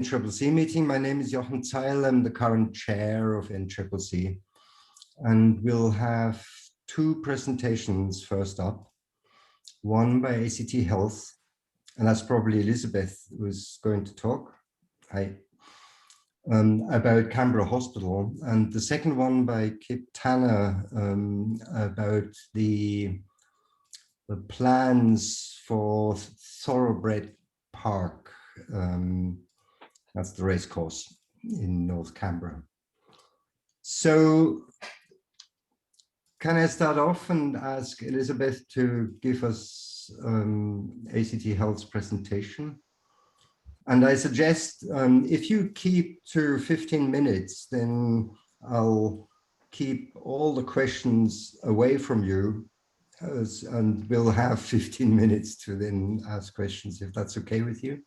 NCCC meeting. My name is Jochen Zeil. I'm the current chair of NCCC. And we'll have two presentations first up. One by ACT Health, and that's probably Elizabeth who's going to talk. Hi. About Canberra Hospital, and the second one by Kip Tanner about the plans for Thoroughbred Park. That's the race course in North Canberra. So can I start off and ask Elizabeth to give us ACT Health's presentation? And I suggest if you keep to 15 minutes, then I'll keep all the questions away from you and we'll have 15 minutes to then ask questions, if that's okay with you.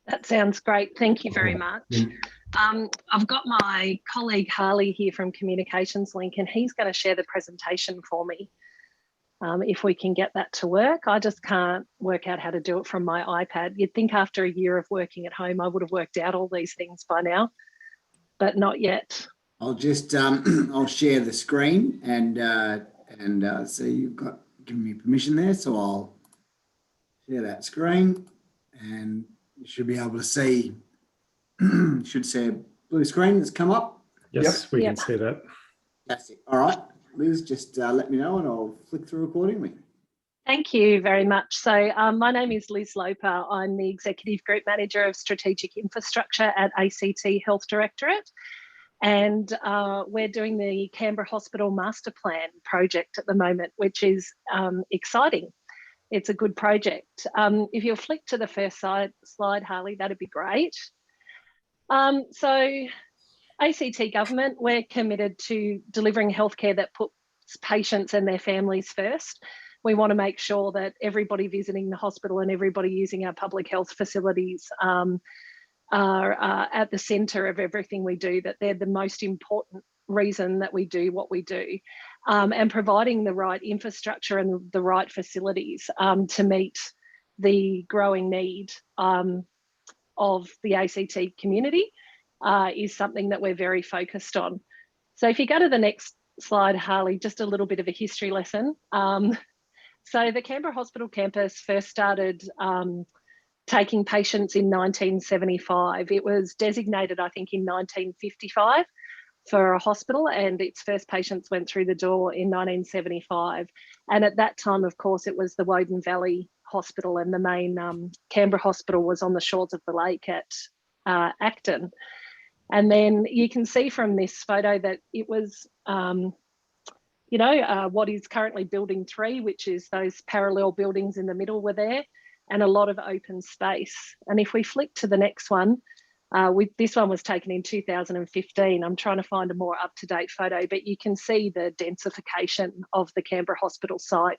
That sounds great. Thank you very much. I've got my colleague Harley here from Communications Link, and he's going to share the presentation for me. If we can get that to work. I just can't work out how to do it from my iPad. You'd think after a year of working at home, I would have worked out all these things by now, but not yet. I'll just, I'll share the screen and so you've got given me permission there. So I'll share that screen and you should be able to see, should say a blue screen that's come up. Yes, we can see that. That's it. All right. Liz, just let me know and I'll flick through accordingly. Thank you very much. So my name is Liz Loper. I'm the Executive Group Manager of Strategic Infrastructure at ACT Health Directorate. And we're doing the Canberra Hospital Master Plan project at the moment, which is exciting. It's a good project. If you'll flick to the first slide, Harley, that'd be great. So ACT government, we're committed to delivering healthcare that puts patients and their families first. We want to make sure that everybody visiting the hospital and everybody using our public health facilities are at the centre of everything we do, that they're the most important reason that we do what we do, and providing the right infrastructure and the right facilities to meet the growing need of the ACT community. Is something that we're very focused on. So if you go to the next slide, Harley, just a little bit of a history lesson. So the Canberra Hospital campus first started taking patients in 1975. It was designated, I think, in 1955 for a hospital, and its first patients went through the door in 1975. And at that time, of course, it was the Woden Valley Hospital, and the main Canberra Hospital was on the shores of the lake at Acton. And then you can see from this photo that it was, what is currently Building 3, which is those parallel buildings in the middle were there, and a lot of open space. And if we flick to the next one, this one was taken in 2015. I'm trying to find a more up-to-date photo, but you can see the densification of the Canberra Hospital site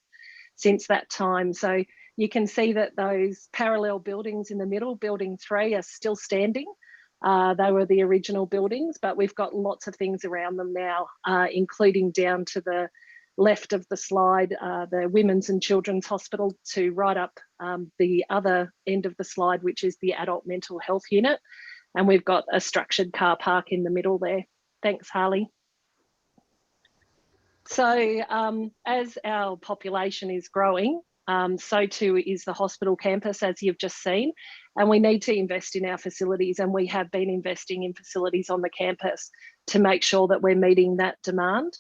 since that time. So you can see that those parallel buildings in the middle, Building 3, are still standing. They were the original buildings, but we've got lots of things around them now, including down to the left of the slide, the Women's and Children's Hospital, to right up the other end of the slide, which is the Adult Mental Health Unit. And we've got a structured car park in the middle there. Thanks, Harley. So as our population is growing, so too is the hospital campus, as you've just seen, and we need to invest in our facilities, and we have been investing in facilities on the campus to make sure that we're meeting that demand.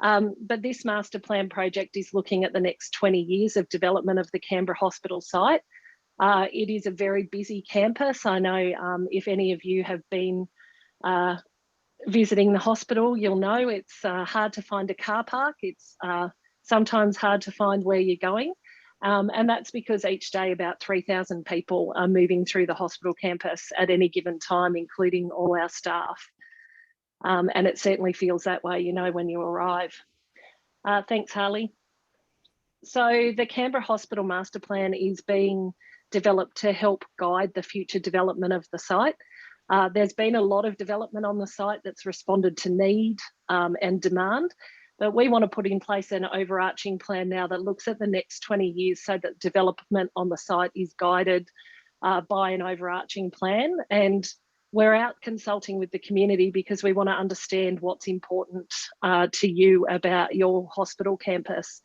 But this master plan project is looking at the next 20 years of development of the Canberra Hospital site. It is a very busy campus. I know if any of you have been visiting the hospital, you'll know it's hard to find a car park. It's sometimes hard to find where you're going. And that's because each day about 3,000 people are moving through the hospital campus at any given time, including all our staff. And it certainly feels that way, when you arrive. Thanks, Harley. So the Canberra Hospital Master Plan is being developed to help guide the future development of the site. There's been a lot of development on the site that's responded to need and demand. But we want to put in place an overarching plan now that looks at the next 20 years so that development on the site is guided by an overarching plan. And we're out consulting with the community because we want to understand what's important to you about your hospital campus.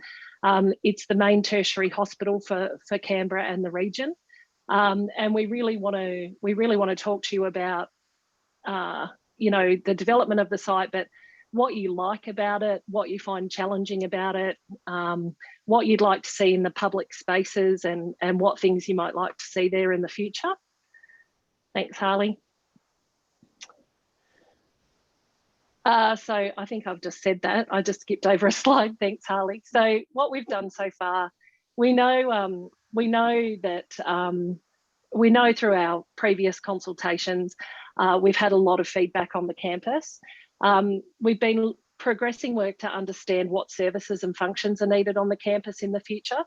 It's the main tertiary hospital for Canberra and the region. And we really want to talk to you about, the development of the site, but what you like about it, what you find challenging about it, what you'd like to see in the public spaces, and what things you might like to see there in the future. Thanks, Harley. So I think I've just said that. I just skipped over a slide. Thanks, Harley. So what we've done so far, we know through our previous consultations, we've had a lot of feedback on the campus. We've been progressing work to understand what services and functions are needed on the campus in the future.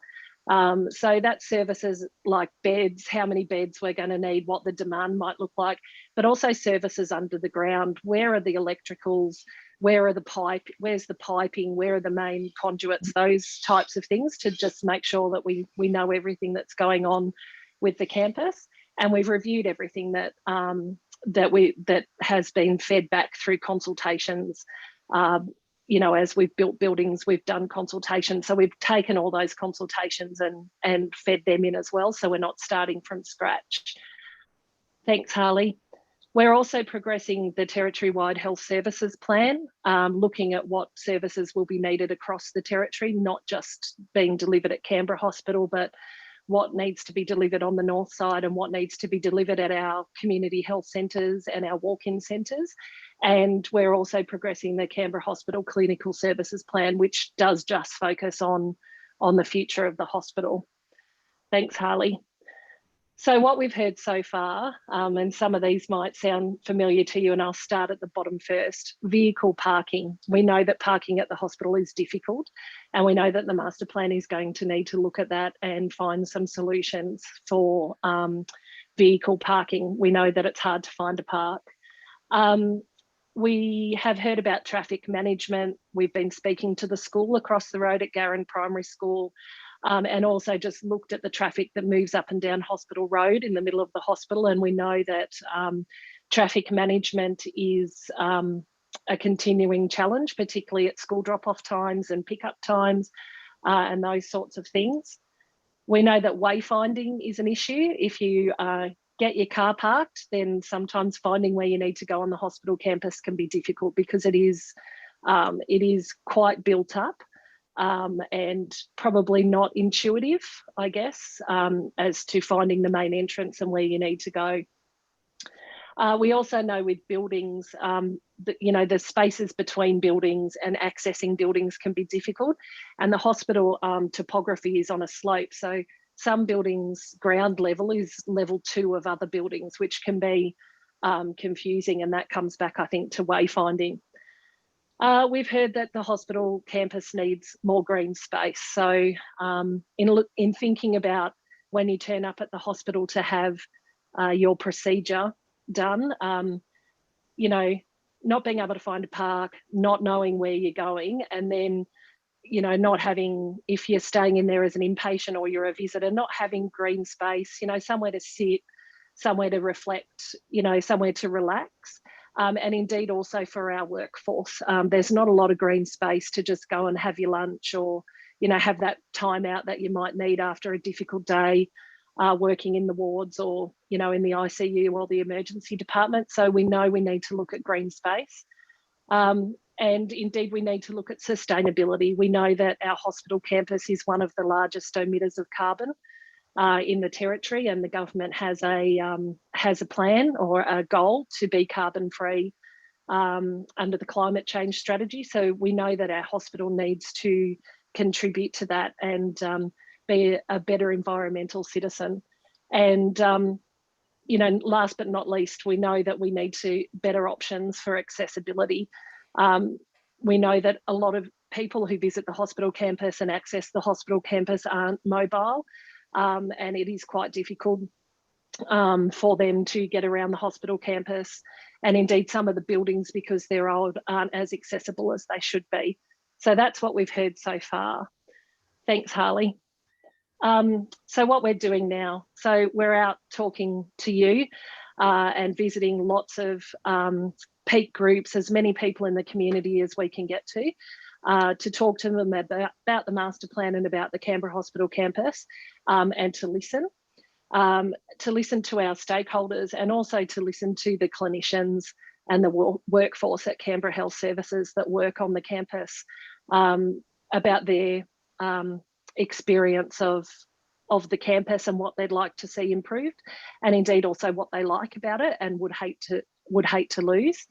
So that's services like beds, how many beds we're going to need, what the demand might look like, but also services under the ground. Where are the electricals? Where are the where's the piping? Where are the main conduits? Those types of things, to just make sure that we know everything that's going on with the campus. And we've reviewed everything that that has been fed back through consultations. As we've built buildings, we've done consultations. So we've taken all those consultations and fed them in as well. So we're not starting from scratch. Thanks, Harley. We're also progressing the territory-wide health services plan, looking at what services will be needed across the territory, not just being delivered at Canberra Hospital, but what needs to be delivered on the north side and what needs to be delivered at our community health centres and our walk-in centres. And we're also progressing the Canberra Hospital Clinical Services Plan, which does just focus on the future of the hospital. Thanks, Harley. So what we've heard so far, and some of these might sound familiar to you, and I'll start at the bottom first, vehicle parking. We know that parking at the hospital is difficult, and we know that the master plan is going to need to look at that and find some solutions for vehicle parking. We know that it's hard to find a park. We have heard about traffic management. We've been speaking to the school across the road at Garran Primary School, and also just looked at the traffic that moves up and down Hospital Road in the middle of the hospital. And we know that traffic management is a continuing challenge, particularly at school drop-off times and pick-up times and those sorts of things. We know that wayfinding is an issue. If you get your car parked, then sometimes finding where you need to go on the hospital campus can be difficult because it is quite built up. And probably not intuitive, I guess, as to finding the main entrance and where you need to go. We also know with buildings, the spaces between buildings and accessing buildings can be difficult, and the hospital topography is on a slope. So some buildings ground level is level 2 of other buildings, which can be confusing, and that comes back, I think, to wayfinding. We've heard that the hospital campus needs more green space. So in thinking about when you turn up at the hospital to have your procedure done, not being able to find a park, not knowing where you're going, and then, not having, if you're staying in there as an inpatient or you're a visitor, not having green space, somewhere to sit, somewhere to reflect, somewhere to relax. And indeed also for our workforce, there's not a lot of green space to just go and have your lunch or, have that time out that you might need after a difficult day working in the wards or, in the ICU or the emergency department. So we know we need to look at green space. And indeed, we need to look at sustainability. We know that our hospital campus is one of the largest emitters of carbon in the territory, and the government has a plan or a goal to be carbon free under the climate change strategy. So we know that our hospital needs to contribute to that and be a better environmental citizen. And last but not least, we know that we need to better options for accessibility. We know that a lot of people who visit the hospital campus and access the hospital campus aren't mobile. And it is quite difficult for them to get around the hospital campus. And indeed, some of the buildings, because they're old, aren't as accessible as they should be. So that's what we've heard so far. Thanks, Harley. So what we're doing now, so we're out talking to you and visiting lots of peak groups, as many people in the community as we can get to talk to them about the master plan and about the Canberra Hospital campus, and to listen to our stakeholders, and also to listen to the clinicians and the workforce at Canberra Health Services that work on the campus, about their experience of the campus and what they'd like to see improved, and indeed also what they like about it and would hate to lose.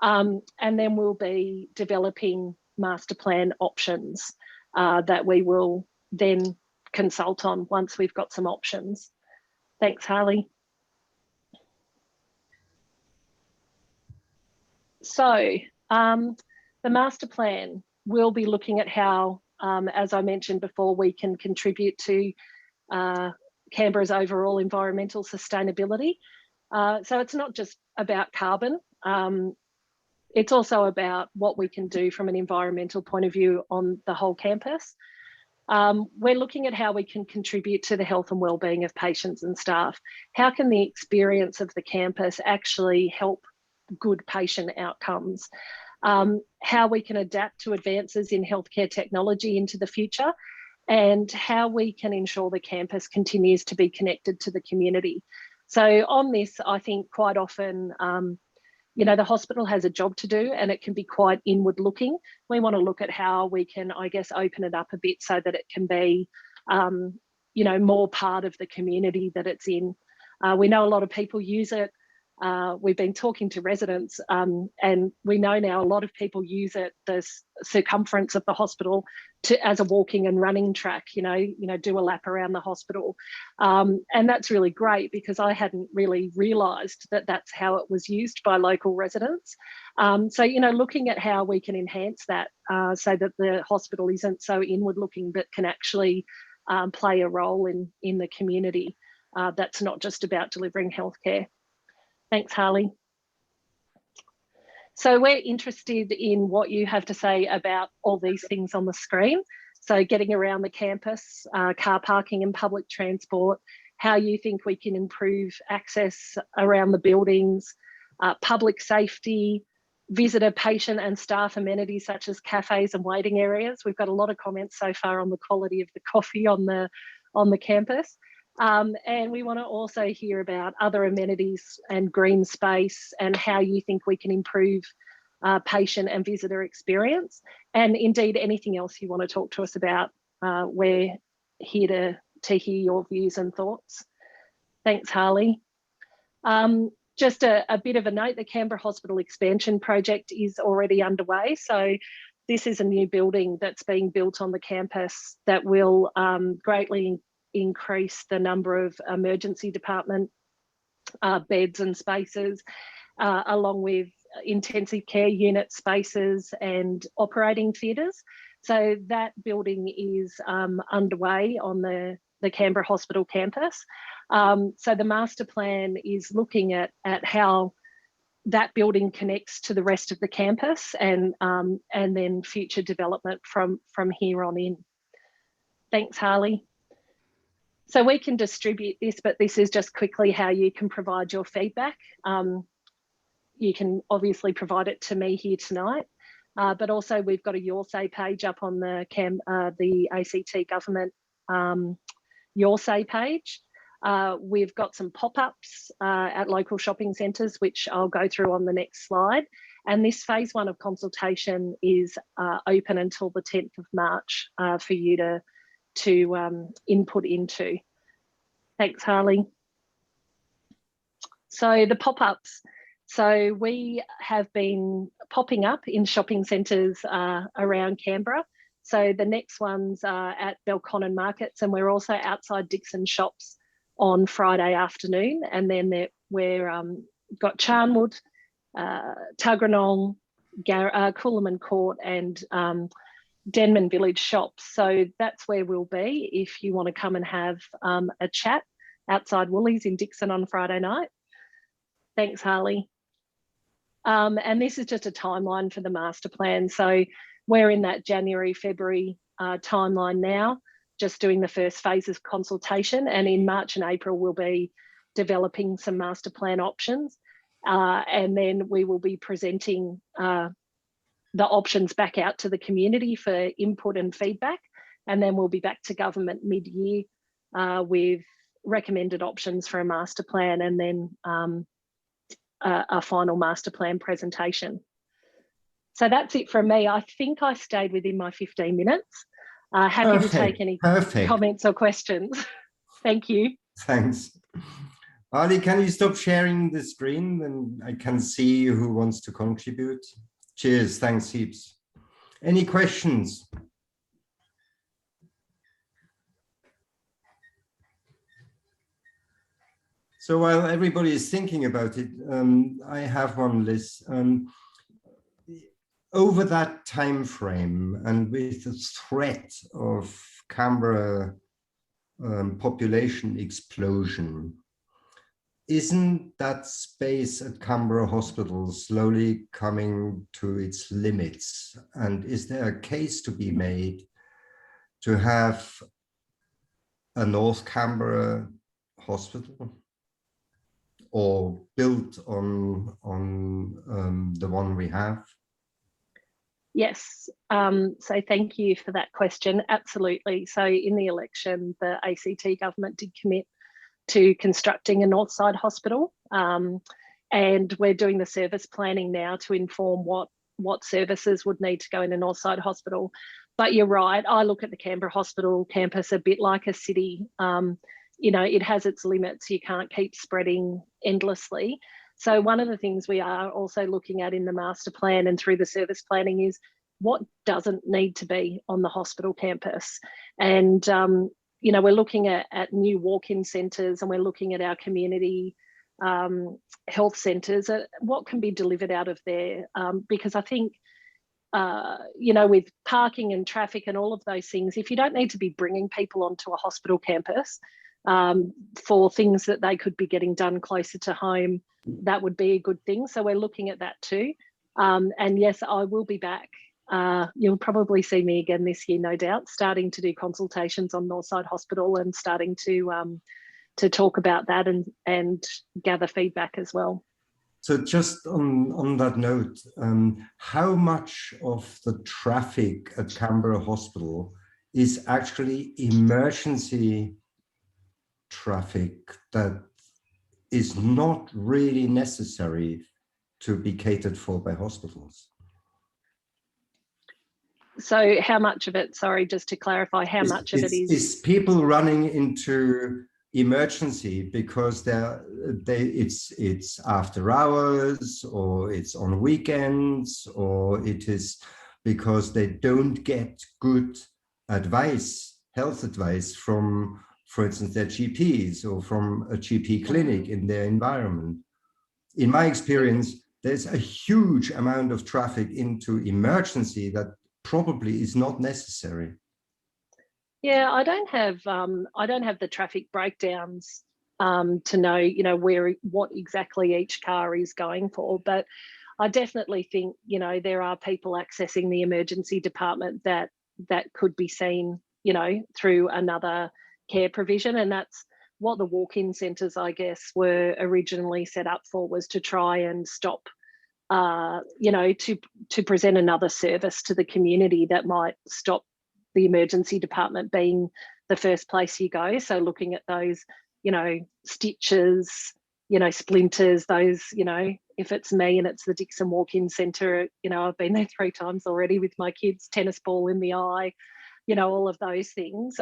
And then we'll be developing master plan options that we will then consult on once we've got some options. Thanks, Harley. So the master plan, we'll be looking at how, as I mentioned before, we can contribute to Canberra's overall environmental sustainability. So it's not just about carbon, it's also about what we can do from an environmental point of view on the whole campus. We're looking at how we can contribute to the health and wellbeing of patients and staff. How can the experience of the campus actually help good patient outcomes? How we can adapt to advances in healthcare technology into the future, and how we can ensure the campus continues to be connected to the community. So on this, I think quite often, you know, the hospital has a job to do and it can be quite inward looking. We want to look at how we can, I guess, open it up a bit so that it can be, you know, more part of the community that it's in. We know a lot of people use it. We've been talking to residents, and we know now a lot of people use it, the circumference of the hospital, as a walking and running track, you know, do a lap around the hospital. And that's really great, because I hadn't really realised that that's how it was used by local residents. So, you know, looking at how we can enhance that so that the hospital isn't so inward looking, but can actually play a role in the community. That's not just about delivering healthcare. Thanks, Harley. So we're interested in what you have to say about all these things on the screen. So getting around the campus, car parking and public transport, how you think we can improve access around the buildings, public safety, visitor, patient and staff amenities such as cafes and waiting areas. We've got a lot of comments so far on the quality of the coffee on the campus. And we want to also hear about other amenities and green space and how you think we can improve patient and visitor experience. And indeed, anything else you want to talk to us about, we're here to hear your views and thoughts. Thanks, Harley. Just a bit of a note, the Canberra Hospital expansion project is already underway. So this is a new building that's being built on the campus that will greatly increase the number of emergency department beds and spaces, along with intensive care unit spaces and operating theatres. So that building is underway on the Canberra Hospital campus. So the master plan is looking at how that building connects to the rest of the campus, and then future development from here on in. Thanks, Harley. So we can distribute this, but this is just quickly how you can provide your feedback. You can obviously provide it to me here tonight, but also we've got a Your Say page up on the ACT government Your Say page. We've got some pop-ups at local shopping centres, which I'll go through on the next slide. And this phase 1 of consultation is open until the 10th of March for you to input into. Thanks, Harley. So the pop-ups. So we have been popping up in shopping centres around Canberra. So the next ones are at Belconnen Markets, and we're also outside Dixon Shops on Friday afternoon. And then we're got Charnwood, Tuggeranong, Coolaman Court and Denman Village Shops. So that's where we'll be if you want to come and have a chat outside Woolies in Dixon on Friday night. Thanks, Harley. And this is just a timeline for the master plan. So we're in that January, February timeline now. just doing the first phase of consultation, and in March and April we'll be developing some master plan options, and then we will be presenting the options back out to the community for input and feedback, and then we'll be back to government mid-year with recommended options for a master plan, and then a final master plan presentation. So that's it from me. I think I stayed within my 15 minutes. Happy to take any comments or questions. Thank you. Thanks. Ali, can you stop sharing the screen? Then I can see who wants to contribute. Cheers. Thanks heaps. Any questions? So while everybody is thinking about it, I have one list. Over that time frame, and with the threat of Canberra population explosion, isn't that space at Canberra Hospital slowly coming to its limits? And is there a case to be made to have a North Canberra hospital, or built on the one we have? Yes, so thank you for that question. Absolutely. So in the election, the ACT government did commit to constructing a Northside hospital, and we're doing the service planning now to inform what services would need to go in a Northside hospital. But you're right, I look at the Canberra Hospital campus a bit like a city. You know, it has its limits. You can't keep spreading endlessly. So one of the things we are also looking at in the master plan and through the service planning is what doesn't need to be on the hospital campus. And, you know, we're looking at new walk-in centres, and we're looking at our community health centres, what can be delivered out of there. Because I think, you know, with parking and traffic and all of those things, if you don't need to be bringing people onto a hospital campus for things that they could be getting done closer to home, that would be a good thing. So we're looking at that too. And yes, I will be back. You'll probably see me again this year, no doubt, starting to do consultations on Northside Hospital and starting to talk about that and gather feedback as well. So just on that note, how much of the traffic at Canberra Hospital is actually emergency traffic that is not really necessary to be catered for by hospitals? So how much of it, sorry, just to clarify, how much of it is people running into emergency because it's after hours, or it's on weekends, or it is because they don't get good advice, health advice from, for instance, their GPs or from a GP clinic in their environment? In my experience, there's a huge amount of traffic into emergency that probably is not necessary. Yeah, I don't have the traffic breakdowns to know, you know, what exactly each car is going for, but I definitely think, you know, there are people accessing the emergency department that could be seen, you know, through another care provision, and that's what the walk-in centres, I guess, were originally set up for, was to try and stop, you know, to present another service to the community that might stop the emergency department being the first place you go. So looking at those, you know, stitches, you know, splinters, those, you know, if it's me and it's the Dixon Walk-in Centre, you know, I've been there 3 times already with my kids, tennis ball in the eye, you know, all of those things.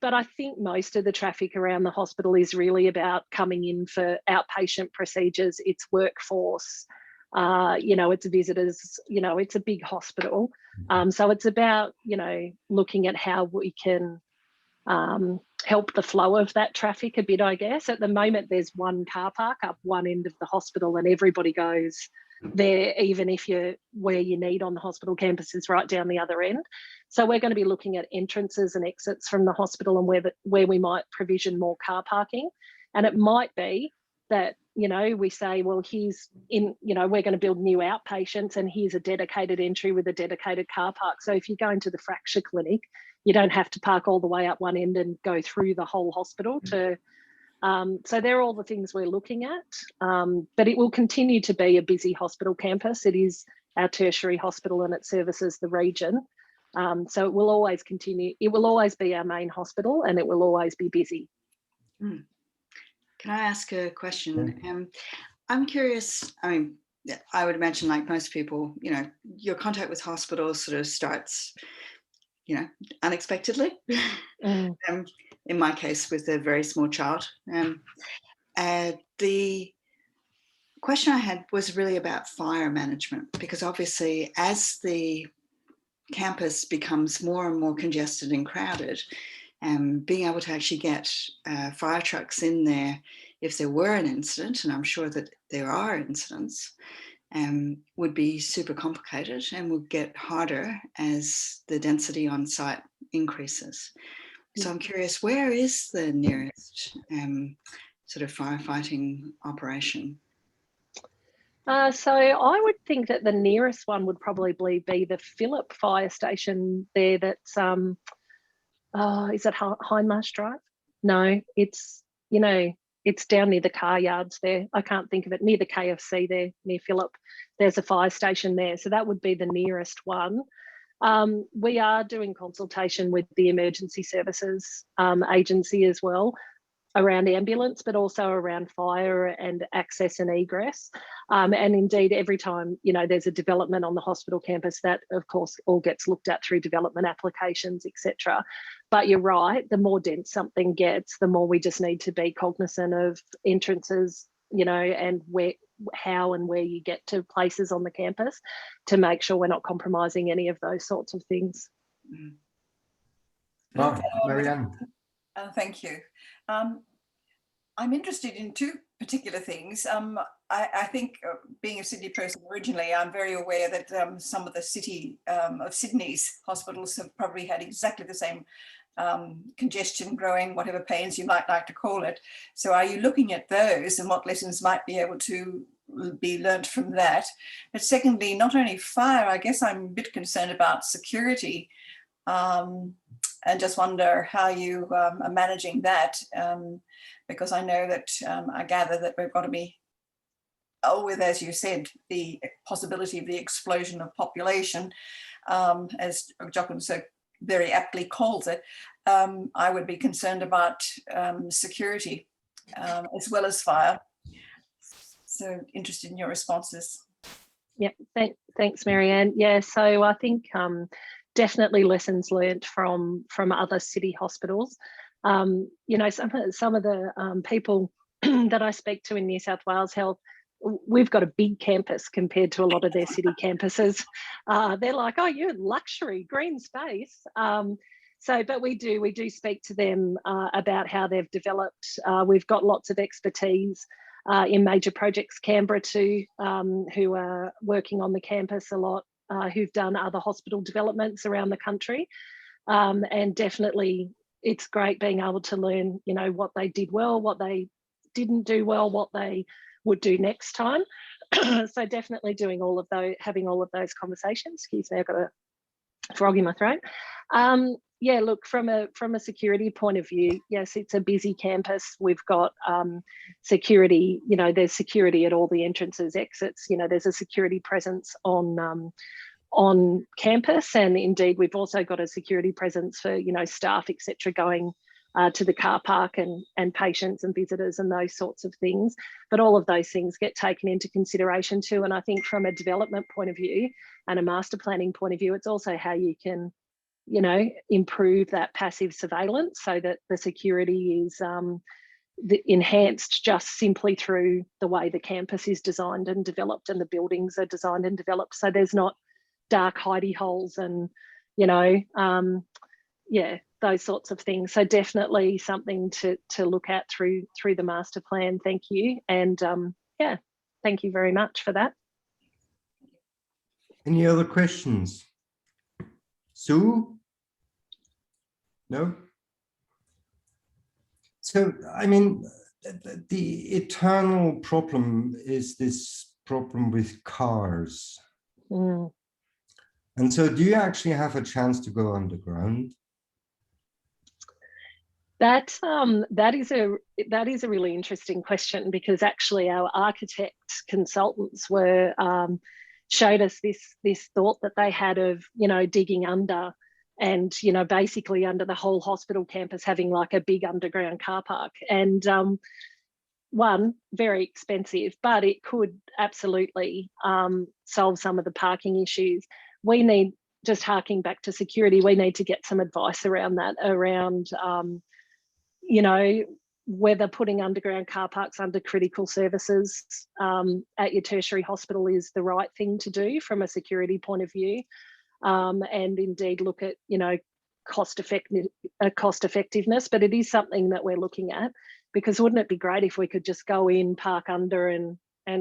But I think most of the traffic around the hospital is really about coming in for outpatient procedures. It's workforce, you know, it's visitors, you know, it's a big hospital. So it's about, you know, looking at how we can help the flow of that traffic a bit, I guess. At the moment, there's one car park up one end of the hospital and everybody goes there, even if you're where you need on the hospital campus is right down the other end. So we're going to be looking at entrances and exits from the hospital and where we might provision more car parking. And it might be that, you know, we say, well, here's in, you know, we're going to build new outpatients and here's a dedicated entry with a dedicated car park. So if you go into the fracture clinic, you don't have to park all the way up one end and go through the whole hospital to. So they're all the things we're looking at, but it will continue to be a busy hospital campus. It is our tertiary hospital and it services the region. So it will always continue. It will always be our main hospital and it will always be busy. Can I ask a question? I'm curious, I mean, I would imagine like most people, you know, your contact with hospitals sort of starts, you know, unexpectedly. In my case, with a very small child. The question I had was really about fire management, because obviously as the campus becomes more and more congested and crowded, being able to actually get fire trucks in there if there were an incident, and I'm sure that there are incidents, would be super complicated and would get harder as the density on site increases. So I'm curious, where is the nearest sort of firefighting operation? So I would think that the nearest one would probably be the Phillip fire station there. That's is it Hindmarsh Drive? No, it's, you know, it's down near the car yards there. I can't think of it. Near the KFC there, near Phillip. There's a fire station there. So that would be the nearest one. We are doing consultation with the emergency services agency as well around ambulance, but also around fire and access and egress. And indeed, every time, you know, there's a development on the hospital campus, that of course all gets looked at through development applications, etc. But you're right, the more dense something gets, the more we just need to be cognizant of entrances, you know, and how and where you get to places on the campus to make sure we're not compromising any of those sorts of things. Marianne. Thank you. I'm interested in two particular things. I think being a Sydney person originally, I'm very aware that some of the city of Sydney's hospitals have probably had exactly the same congestion, growing, whatever pains you might like to call it. So are you looking at those and what lessons might be able to be learnt from that? But secondly, not only fire, I guess I'm a bit concerned about security, and just wonder how you are managing that, because I know that I gather that we've got to be with, as you said, the possibility of the explosion of population, as Jochen so very aptly calls it. I would be concerned about security as well as fire. So interested in your responses. Yeah, thanks, Marianne. Yeah, so I think definitely lessons learnt from other city hospitals. You know, some of the people that I speak to in New South Wales Health, we've got a big campus compared to a lot of their city campuses. They're like, oh, you're luxury, green space. But we do speak to them about how they've developed. We've got lots of expertise in major projects, Canberra too, who are working on the campus a lot, who've done other hospital developments around the country. And definitely it's great being able to learn, you know, what they did well, what they didn't do well, what they would do next time. So definitely doing all of those, having all of those conversations. Excuse me, I've got a frog in my throat. Yeah, look, from a security point of view, yes, it's a busy campus. We've got security, you know, there's security at all the entrances, exits, you know, there's a security presence on campus. And indeed, we've also got a security presence for, you know, staff, etc., going to the car park and patients and visitors and those sorts of things. But all of those things get taken into consideration too. And I think from a development point of view and a master planning point of view, it's also how you can, you know, improve that passive surveillance so that the security is enhanced just simply through the way the campus is designed and developed and the buildings are designed and developed. So there's not dark hidey holes and, you know, yeah, those sorts of things. So definitely something to look at through the master plan. Thank you. And yeah, thank you very much for that. Any other questions? Sue? No? So, I mean, the eternal problem is this problem with cars. Mm. And so do you actually have a chance to go underground? That is a really interesting question, because actually our architect consultants were showed us this thought that they had of, you know, digging under and, you know, basically under the whole hospital campus having like a big underground car park. And one, very expensive, but it could absolutely solve some of the parking issues. We need, just harking back to security, we need to get some advice around that, around you know, whether putting underground car parks under critical services at your tertiary hospital is the right thing to do from a security point of view, and indeed look at, you know, cost effectiveness. But it is something that we're looking at, because wouldn't it be great if we could just go in, park under, and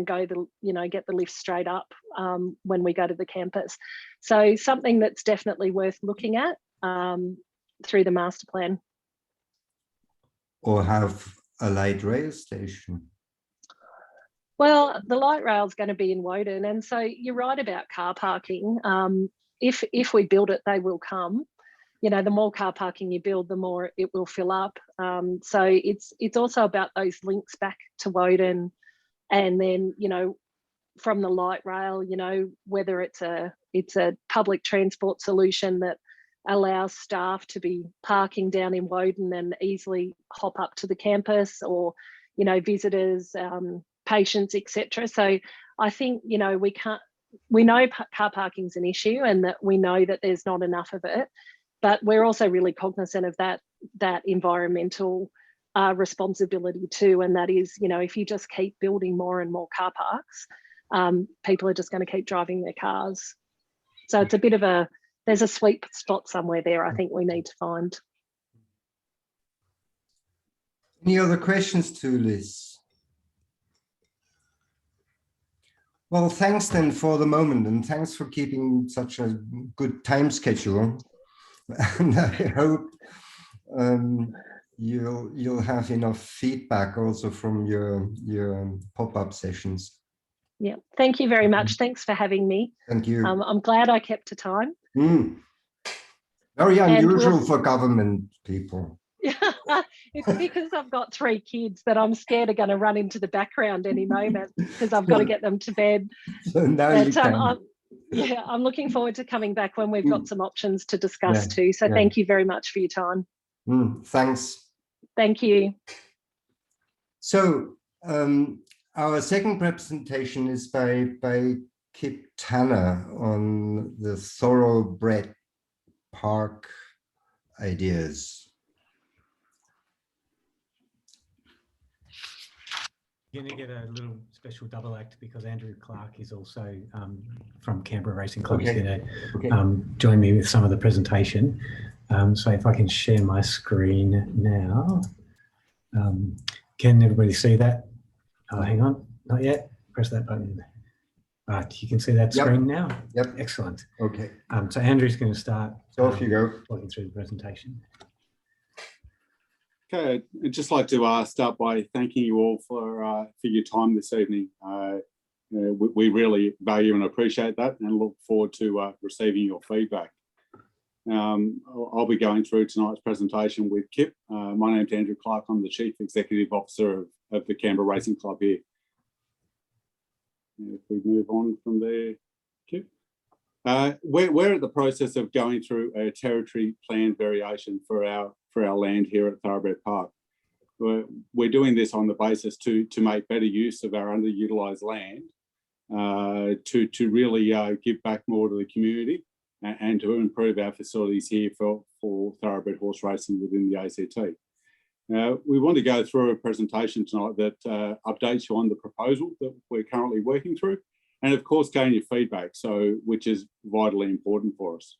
go the, you know, get the lift straight up when we go to the campus. So something that's definitely worth looking at through the master plan. Or have a light rail station? Well, the light rail is going to be in Woden, and so you're right about car parking. If we build it, they will come. You know, the more car parking you build, the more it will fill up. So it's also about those links back to Woden, and then, you know, from the light rail, you know, whether it's a public transport solution that allows staff to be parking down in Woden and easily hop up to the campus, or, you know, visitors, patients, etc. So I think, you know, we know car parking's an issue, and that we know that there's not enough of it, but we're also really cognizant of that environmental responsibility too. And that is, you know, if you just keep building more and more car parks, people are just going to keep driving their cars. So it's a bit of there's a sweet spot somewhere there, I think we need to find. Any other questions to Liz? Well, thanks then for the moment, and thanks for keeping such a good time schedule. And I hope you'll have enough feedback also from your pop-up sessions. Yeah, thank you very much. Thanks for having me. Thank you. I'm glad I kept to time. Very unusual for government people. It's because I've got 3 kids that I'm scared are going to run into the background any moment, because I've got to get them to bed. So now you can. I'm looking forward to coming back when we've got some options to discuss too. So thank you very much for your time. Thanks. Thank you. So our second presentation is by Kip Tanner on the Thoroughbred Park ideas. You're going to get a little special double act, because Andrew Clark is also from Canberra Racing Club. He's going to join me with some of the presentation. So if I can share my screen now. Can everybody see that? Oh, hang on, not yet. Press that button. Right, you can see that screen now? Yep. Excellent. Okay. So Andrew's going to start off you go. walking through the presentation. Okay, I'd just like to start by thanking you all for your time this evening. We really value and appreciate that, and look forward to receiving your feedback. I'll be going through tonight's presentation with Kip. My name's Andrew Clark. I'm the Chief Executive Officer of the Canberra Racing Club here. If we move on from there, Kip. We're at the process of going through a territory plan variation for our land here at Thoroughbred Park. We're doing this on the basis to make better use of our underutilised land, to really give back more to the community, and to improve our facilities here for thoroughbred horse racing within the ACT. We want to go through a presentation tonight that updates you on the proposal that we're currently working through, and of course gain your feedback, which is vitally important for us.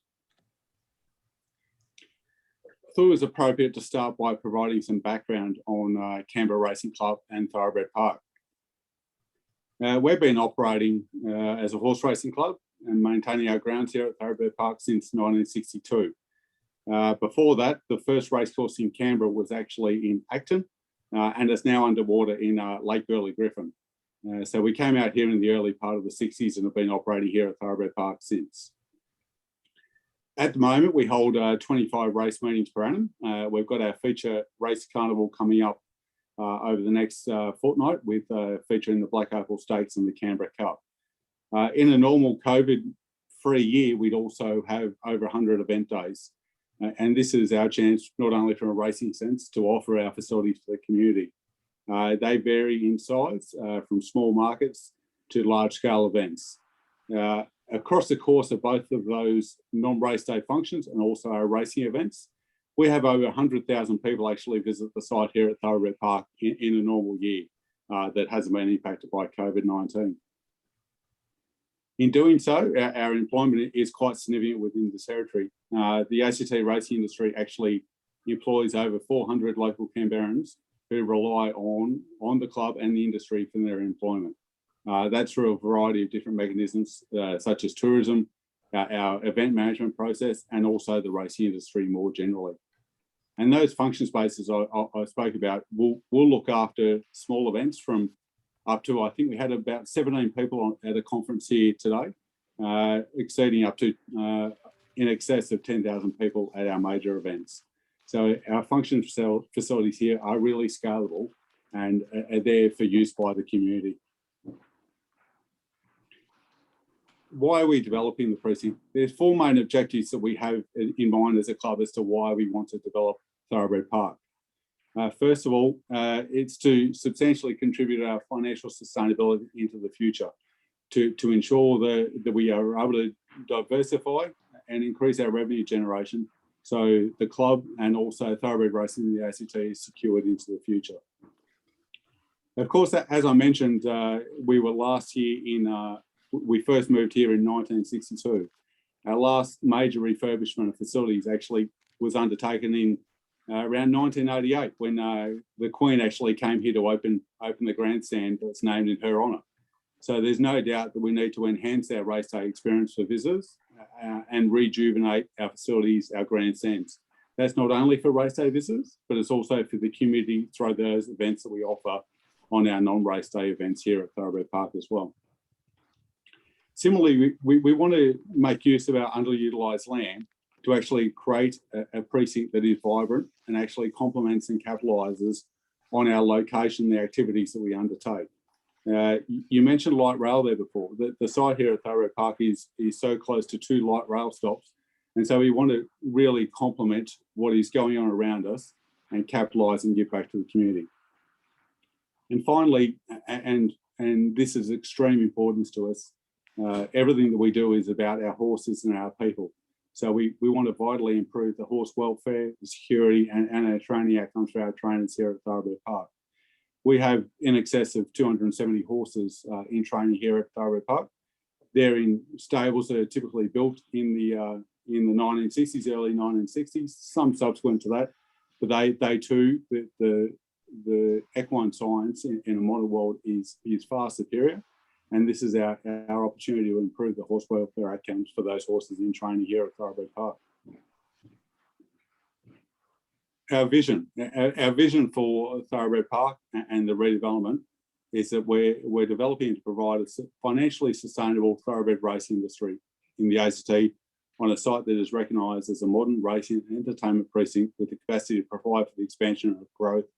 I thought it was appropriate to start by providing some background on Canberra Racing Club and Thoroughbred Park. We've been operating as a horse racing club and maintaining our grounds here at Thoroughbred Park since 1962. Before that, the first racecourse in Canberra was actually in Acton, and it's now underwater in Lake Burley Griffin. So we came out here in the early part of the 60s and have been operating here at Thoroughbred Park since. At the moment, we hold 25 race meetings per annum. We've got our feature race carnival coming up over the next fortnight, with featuring the Black Opal Stakes and the Canberra Cup. In a normal COVID-free year, we'd also have over 100 event days. And this is our chance, not only from a racing sense, to offer our facilities to the community. They vary in size, from small markets to large-scale events. Across the course of both of those non-race day functions and also our racing events, we have over 100,000 people actually visit the site here at Thoroughbred Park in a normal year that hasn't been impacted by COVID-19. In doing so, our employment is quite significant within the territory. The ACT racing industry actually employs over 400 local Canberrans who rely on the club and the industry for their employment. That's through a variety of different mechanisms, such as tourism, our event management process, and also the racing industry more generally. And those function spaces I spoke about will look after small events from up to, I think we had about 17 people at a conference here today, exceeding up to in excess of 10,000 people at our major events. So our function facilities here are really scalable and are there for use by the community. Why are we developing the precinct? There's four main objectives that we have in mind as a club as to why we want to develop Thoroughbred Park. First of all, it's to substantially contribute our financial sustainability into the future, to ensure that we are able to diversify and increase our revenue generation, so the club and also thoroughbred racing in the ACT is secured into the future. Of course, as I mentioned, we were last year we first moved here in 1962. Our last major refurbishment of facilities actually was undertaken in around 1988, when the Queen actually came here to open the grandstand that's named in her honour. So there's no doubt that we need to enhance our race day experience for visitors and rejuvenate our facilities, our grandstands. That's not only for race day visitors, but it's also for the community through those events that we offer on our non-race day events here at Thoroughbred Park as well. Similarly, we want to make use of our underutilised land to actually create a precinct that is vibrant and actually complements and capitalises on our location, the activities that we undertake. You mentioned light rail there before. The site here at Thoroughbred Park is so close to 2 light rail stops, and so we want to really complement what is going on around us and capitalise and give back to the community. And finally, and this is extreme importance to us, everything that we do is about our horses and our people. So we want to vitally improve the horse welfare, the security, and our training outcomes for our trainers here at Thoroughbred Park. We have in excess of 270 horses in training here at Thoroughbred Park. They're in stables that are typically built in the 1960s, early 1960s, some subsequent to that, but they too, the equine science in a modern world is far superior. And this is our opportunity to improve the horse welfare outcomes for those horses in training here at Thoroughbred Park. Our vision for Thoroughbred Park and the redevelopment is that we're developing to provide a financially sustainable thoroughbred racing industry in the ACT on a site that is recognised as a modern racing and entertainment precinct with the capacity to provide for the expansion and growth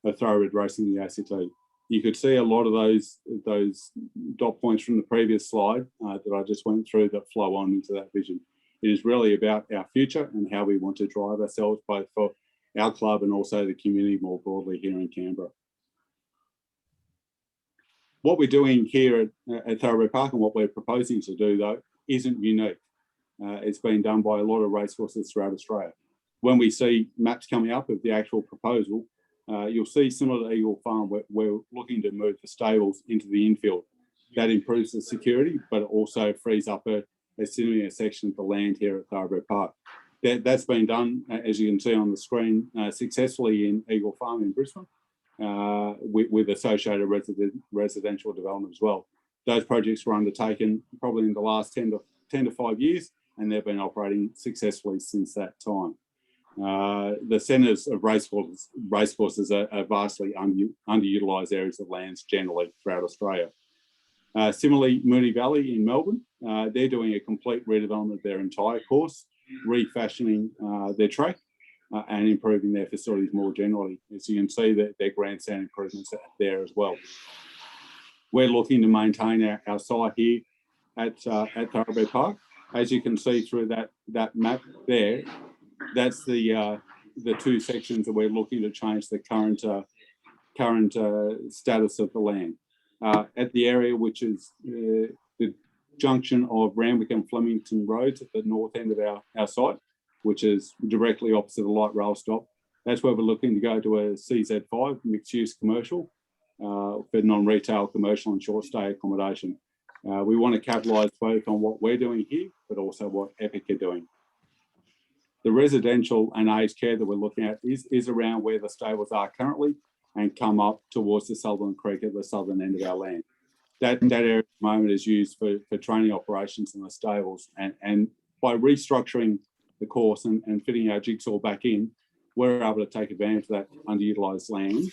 of thoroughbred racing in the ACT. You could see a lot of those dot points from the previous slide that I just went through that flow on into that vision. It is really about our future and how we want to drive ourselves both for our club and also the community more broadly here in Canberra. What we're doing here at Thoroughbred Park and what we're proposing to do, though, isn't unique. It's been done by a lot of racehorses throughout Australia. When we see maps coming up of the actual proposal, you'll see similar to Eagle Farm, we're looking to move the stables into the infield. That improves the security, but also frees up a significant section of the land here at Thoroughbred Park. That's been done, as you can see on the screen, successfully in Eagle Farm in Brisbane, with associated residential development as well. Those projects were undertaken probably in the last 10 to 5 years, and they've been operating successfully since that time. The centres of racecourses are vastly underutilised areas of lands generally throughout Australia. Similarly, Moonee Valley in Melbourne, they're doing a complete redevelopment of their entire course, refashioning their track and improving their facilities more generally. As you can see, that their grandstand improvements are there as well. We're looking to maintain our site here at Thoroughbred Park. As you can see through that map there, that's the two sections that we're looking to change the current status of the land. At the area which is the junction of Randwick and Flemington roads at the north end of our site, which is directly opposite the light rail stop. That's where we're looking to go to a CZ5 mixed use commercial for non-retail, commercial and short stay accommodation. We want to capitalise both on what we're doing here, but also what Epic are doing. The residential and aged care that we're looking at is around where the stables are currently and come up towards the Sutherland Creek at the southern end of our land. That area at the moment is used for training operations in the stables, and by restructuring the course and fitting our jigsaw back in, we're able to take advantage of that underutilised land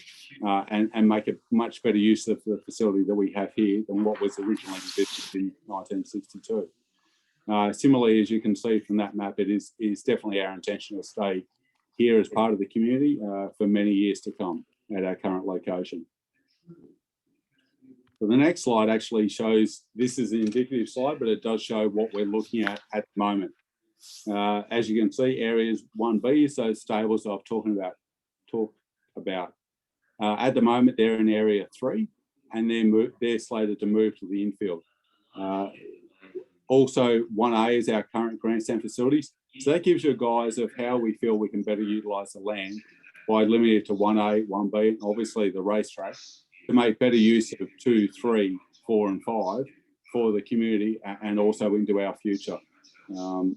and make a much better use of the facility that we have here than what was originally envisaged in 1962. Similarly, as you can see from that map, it is definitely our intention to stay here as part of the community for many years to come at our current location. So the next slide actually shows, this is an indicative slide, but it does show what we're looking at the moment. As you can see, areas 1B is those stables I've talked about. At the moment, they're in area 3, and they're slated to move to the infield. Also, 1A is our current grandstand facilities. So that gives you a guise of how we feel we can better utilise the land by limiting it to 1A, 1B, and obviously the racetrack, to make better use of 2, 3, 4 and 5 for the community and also into our future. 1B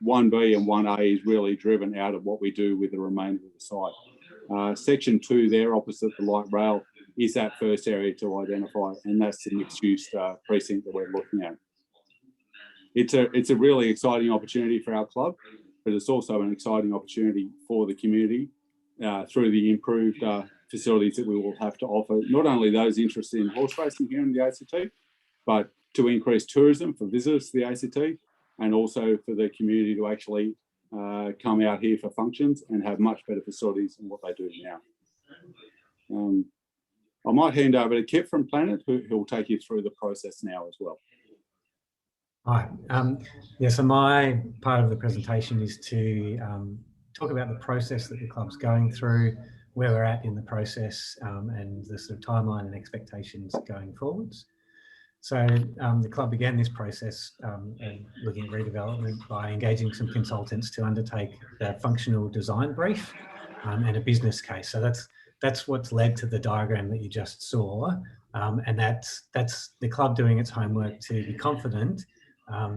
and 1A is really driven out of what we do with the remainder of the site. Section 2 there opposite the light rail is that first area to identify, and that's the mixed use precinct that we're looking at. It's a really exciting opportunity for our club, but it's also an exciting opportunity for the community through the improved facilities that we will have to offer, not only those interested in horse racing here in the ACT, but to increase tourism for visitors to the ACT, and also for the community to actually come out here for functions and have much better facilities than what they do now. I might hand over to Kip from Planet, who will take you through the process now as well. Hi. Yeah, so my part of the presentation is to talk about the process that the club's going through, where we're at in the process, and the sort of timeline and expectations going forwards. So the club began this process looking at redevelopment by engaging some consultants to undertake the functional design brief and a business case. So that's what's led to the diagram that you just saw, and that's the club doing its homework to be confident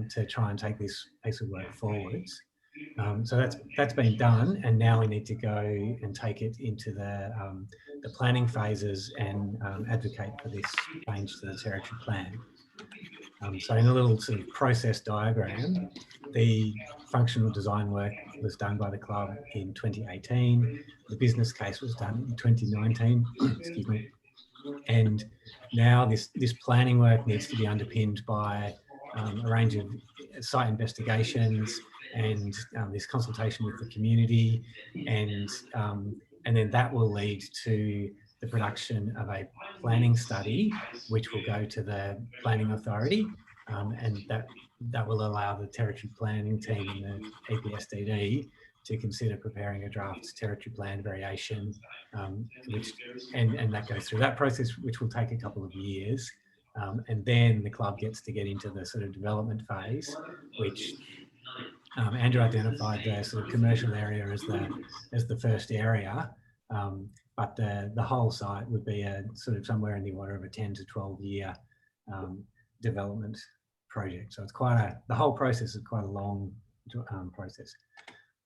to try and take this piece of work forwards. So that's been done, and now we need to go and take it into the planning phases and advocate for this change to the territory plan. So in a little sort of process diagram, the functional design work was done by the club in 2018. The business case was done in 2019, excuse me. And now this planning work needs to be underpinned by a range of site investigations and this consultation with the community, and then that will lead to the production of a planning study, which will go to the planning authority, and that will allow the territory planning team and the EPSDD to consider preparing a draft territory plan variation, and that goes through that process, which will take a couple of years. And then the club gets to get into the sort of development phase, which Andrew identified the sort of commercial area as the first area, but the whole site would be a sort of somewhere in the order of a 10 to 12 year development project. So it's the whole process is quite a long process.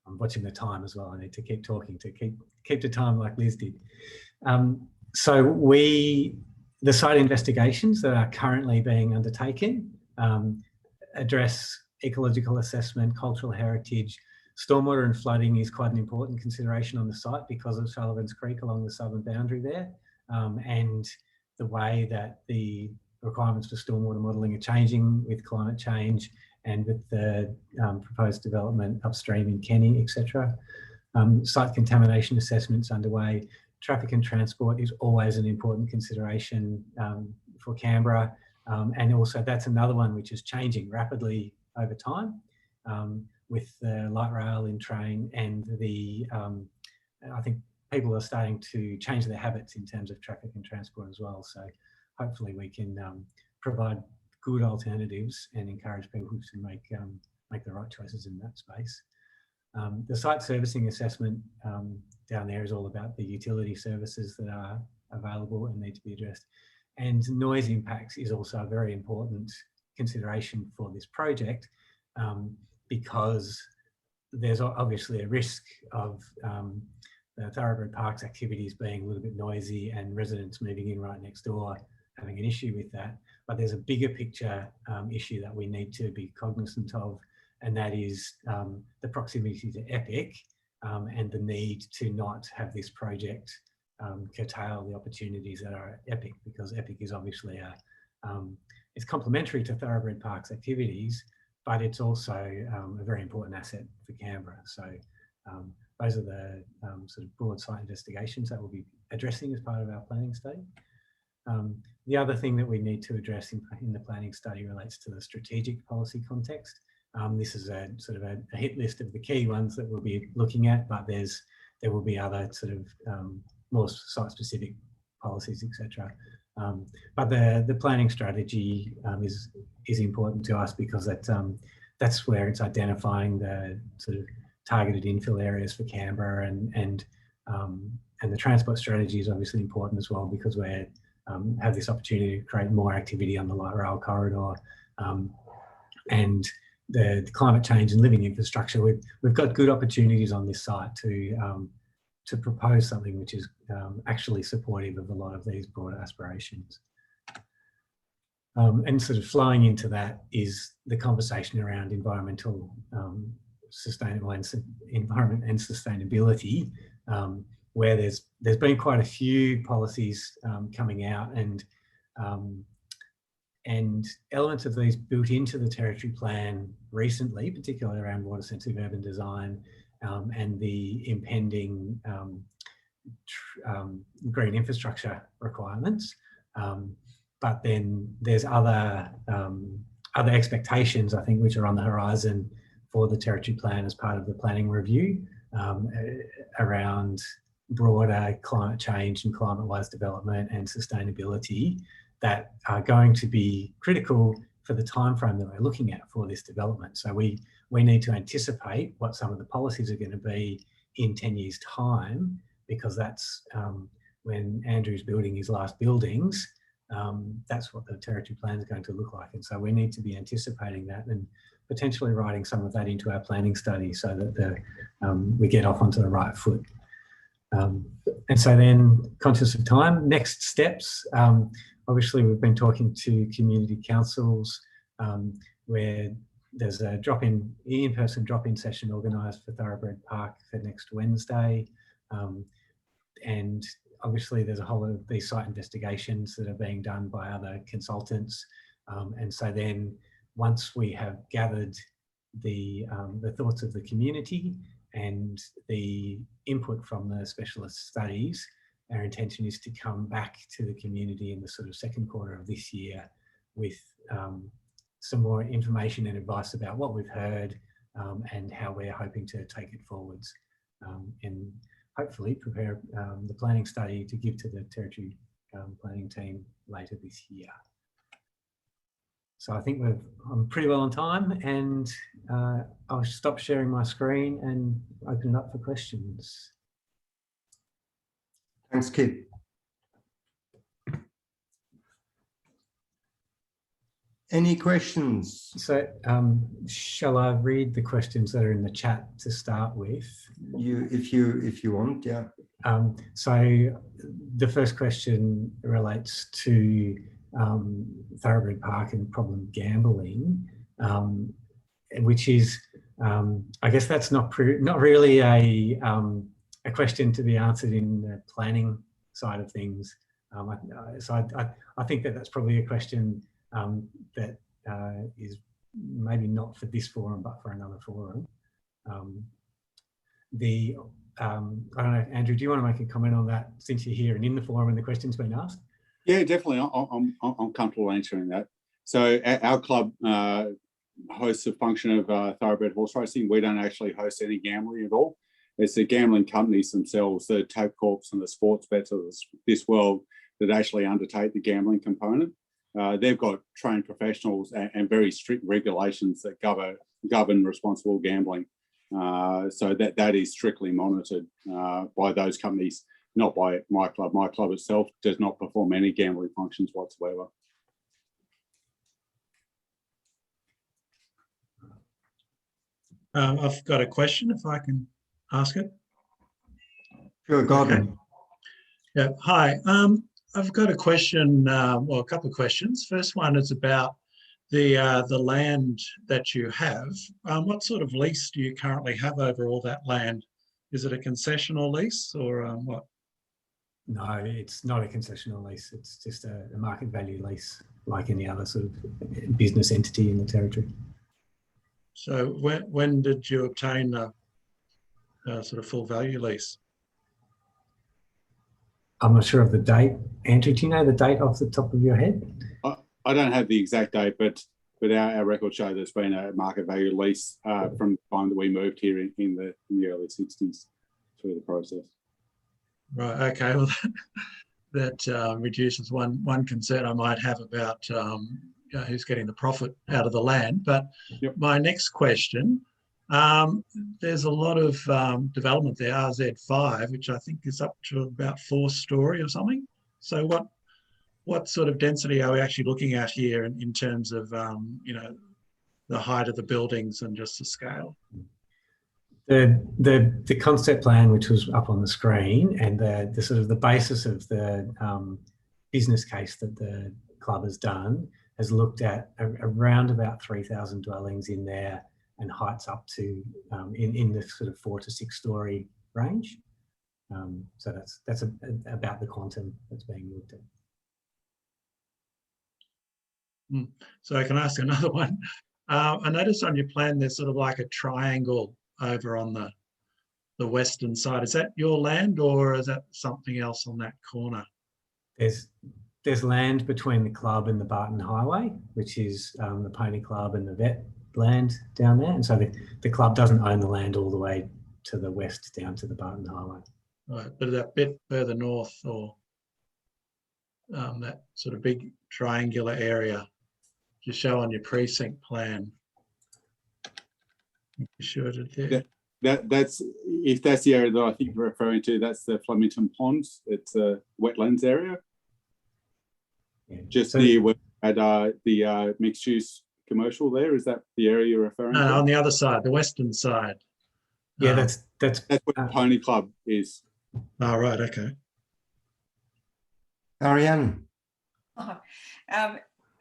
I'm watching the time as well. I need to keep talking to keep the time like Liz did. So the site investigations that are currently being undertaken address ecological assessment, cultural heritage. Stormwater and flooding is quite an important consideration on the site because of Sullivan's Creek along the southern boundary there, and the way that the requirements for stormwater modelling are changing with climate change, and with the proposed development upstream in Kenny, etc. Site contamination assessments underway. Traffic and transport is always an important consideration for Canberra. And also that's another one which is changing rapidly over time with the light rail in train and the, I think people are starting to change their habits in terms of traffic and transport as well. So hopefully we can provide good alternatives and encourage people to make the right choices in that space. The site servicing assessment down there is all about the utility services that are available and need to be addressed. And noise impacts is also a very important consideration for this project because there's obviously a risk of the Thoroughbred Park's activities being a little bit noisy and residents moving in right next door having an issue with that. But there's a bigger picture issue that we need to be cognizant of, and that is the proximity to Epic and the need to not have this project curtail the opportunities that are at Epic, because Epic is obviously it's complementary to Thoroughbred Park's activities, but it's also a very important asset for Canberra. So those are the sort of broad site investigations that we'll be addressing as part of our planning study. The other thing that we need to address in the planning study relates to the strategic policy context. This is a sort of a hit list of the key ones that we'll be looking at, but there will be other sort of more site-specific policies, etc. But the planning strategy is important to us because that's where it's identifying the sort of targeted infill areas for Canberra, and the transport strategy is obviously important as well because we have this opportunity to create more activity on the light rail corridor, and the climate change and living infrastructure. We've got good opportunities on this site to propose something which is actually supportive of a lot of these broader aspirations. And sort of flowing into that is the conversation around environmental environment and sustainability, where there's been quite a few policies coming out, and elements of these built into the territory plan recently, particularly around water sensitive urban design and the impending green infrastructure requirements. But then there's other expectations, I think, which are on the horizon for the territory plan as part of the planning review around broader climate change and climate-wise development and sustainability that are going to be critical for the timeframe that we're looking at for this development. So we need to anticipate what some of the policies are going to be in 10 years' time, because that's when Andrew's building his last buildings, that's what the territory plan is going to look like. And so we need to be anticipating that and potentially writing some of that into our planning study so that we get off onto the right foot. And so then, conscious of time, next steps. Obviously, we've been talking to community councils where there's a in-person drop-in session organised for Thoroughbred Park for next Wednesday. And obviously, there's a whole lot of these site investigations that are being done by other consultants. And so then, once we have gathered the thoughts of the community and the input from the specialist studies, our intention is to come back to the community in the sort of second quarter of this year with some more information and advice about what we've heard and how we're hoping to take it forwards, and hopefully prepare the planning study to give to the territory planning team later this year. So I think I'm pretty well on time, and I'll stop sharing my screen and open it up for questions. Thanks, Kip. Any questions? So shall I read the questions that are in the chat to start with? If you want, yeah. So the first question relates to Thoroughbred Park and problem gambling, which is, I guess that's not really a question to be answered in the planning side of things. So I think that's probably a question that is maybe not for this forum, but for another forum. I don't know, Andrew, do you want to make a comment on that since you're here and in the forum and the question's been asked? Yeah, definitely. I'm comfortable answering that. So our club hosts a function of thoroughbred horse racing. We don't actually host any gambling at all. It's the gambling companies themselves, the Tabcorps and the sports bets of this world that actually undertake the gambling component. They've got trained professionals and very strict regulations that govern responsible gambling. So that is strictly monitored by those companies, not by my club. My club itself does not perform any gambling functions whatsoever. I've got a question, if I can ask it. Sure, Gordon. Okay. Yeah, hi. I've got a question, well, a couple of questions. First one is about the land that you have. What sort of lease do you currently have over all that land? Is it a concessional lease or what? No, it's not a concessional lease. It's just a market value lease, like any other sort of business entity in the territory. So when did you obtain a sort of full value lease? I'm not sure of the date. Andrew, do you know the date off the top of your head? I don't have the exact date, but our records show there's been a market value lease from the time that we moved here in the early 60s through the process. Right. Okay. Well, that reduces one concern I might have about who's getting the profit out of the land. But yep. My next question, there's a lot of development there, RZ5, which I think is up to about 4-storey or something. So what sort of density are we actually looking at here in terms of, the height of the buildings and just the scale? The concept plan, which was up on the screen, and the sort of the basis of the business case that the club has done has looked at around about 3,000 dwellings in there and heights up to in the sort of 4 to 6 storey range. So that's about the quantum that's being looked at. So I can ask another one. I noticed on your plan there's sort of like a triangle over on the western side. Is that your land or is that something else on that corner? There's land between the club and the Barton Highway, which is the Pony Club and the vet land down there. And so the club doesn't own the land all the way to the west down to the Barton Highway. Right, but that bit further north or that sort of big triangular area you show on your precinct plan. You sure did there. That's if that's the area that I think you're referring to, that's the Flemington Ponds. It's a wetlands area. Yeah. Just near where at the mixed use commercial there. Is that the area you're referring to? On the other side, the western side. Yeah, that's where the Pony Club is. Oh, right, okay. Ariane.